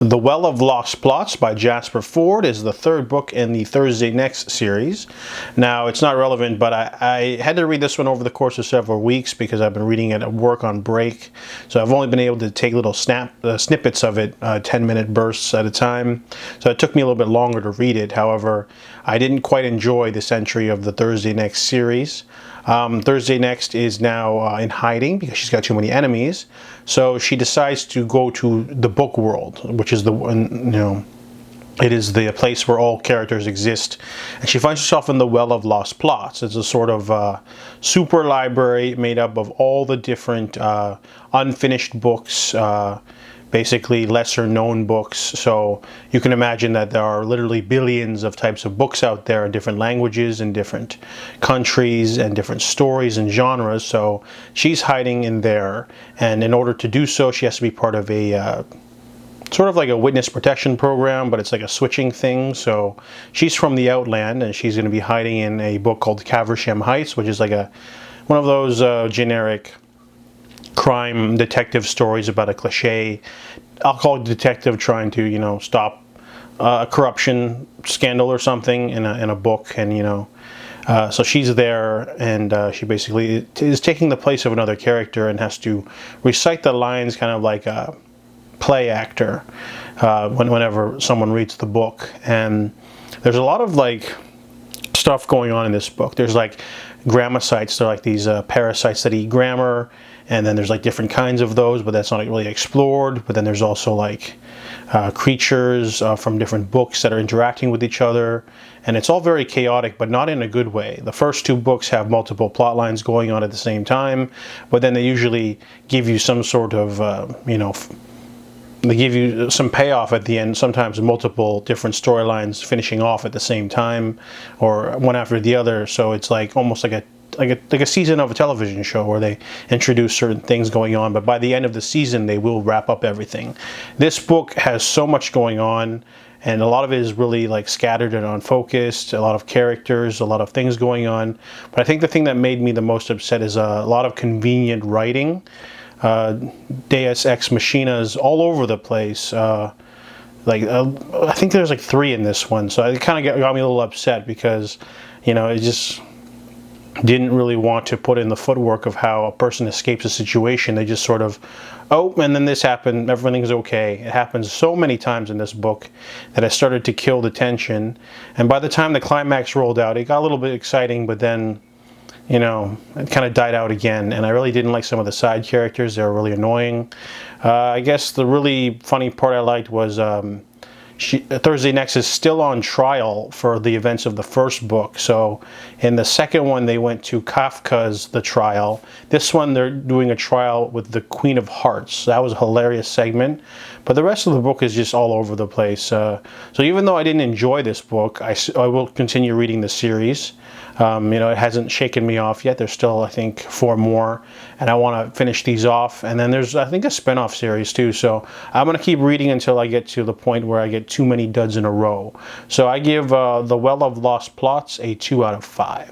The Well of Lost Plots by Jasper Fforde is the third book in the Thursday Next series. Now, it's not relevant, but I had to read this one over the course of several weeks because I've been reading it at work on break. So I've only been able to take little snippets of it, 10-minute bursts at a time. So it took me a little bit longer to read it. However, I didn't quite enjoy this entry of the Thursday Next series. Thursday Next is now in hiding because she's got too many enemies. So she decides to go to the Bookworld, which is it is the place where all characters exist. And she finds herself in the Well of Lost Plots. It's a sort of super library made up of all the different unfinished books, basically lesser known books. So you can imagine that there are literally billions of types of books out there in different languages and different countries and different stories and genres. So she's hiding in there, and in order to do so she has to be part of a sort of like a witness protection program, but it's like a switching thing. So she's from the Outland, and she's going to be hiding in a book called Caversham Heights, which is like one of those generic crime detective stories about a cliche alcoholic detective trying to stop a corruption scandal or something in a book. And so she's there, and she basically is taking the place of another character and has to recite the lines kind of like a play actor whenever someone reads the book. And there's a lot of stuff going on in this book. There's grammatites. They're like these parasites that eat grammar, and then there's different kinds of those, but that's not really explored. But then there's also creatures from different books that are interacting with each other, and it's all very chaotic, but not in a good way. The first two books have multiple plot lines going on at the same time, but then they usually give you some sort of they give you some payoff at the end, sometimes multiple different storylines finishing off at the same time or one after the other. So it's almost like a season of a television show where they introduce certain things going on, but by the end of the season they will wrap up everything. This book has so much going on, and a lot of it is really scattered and unfocused, a lot of characters, a lot of things going on. But I think the thing that made me the most upset is a lot of convenient writing. Deus Ex Machinas all over the place. I think there's 3 in this one, so it kind of got me a little upset because it just didn't really want to put in the footwork of how a person escapes a situation. They just sort of, oh, and then this happened, everything's okay. It happens so many times in this book that it started to kill the tension. And by the time the climax rolled out, it got a little bit exciting, but then it kind of died out again. And I really didn't like some of the side characters. They were really annoying. I guess the really funny part I liked was Thursday Next is still on trial for the events of the first book. So in the second one, they went to Kafka's The Trial. This one, they're doing a trial with the Queen of Hearts. That was a hilarious segment. But the rest of the book is just all over the place. So even though I didn't enjoy this book, I will continue reading the series. It hasn't shaken me off yet. There's still, I think, 4 more, and I want to finish these off. And then there's, I think, a spin-off series too. So I'm going to keep reading until I get to the point where I get too many duds in a row. So I give The Well of Lost Plots a 2 out of 5.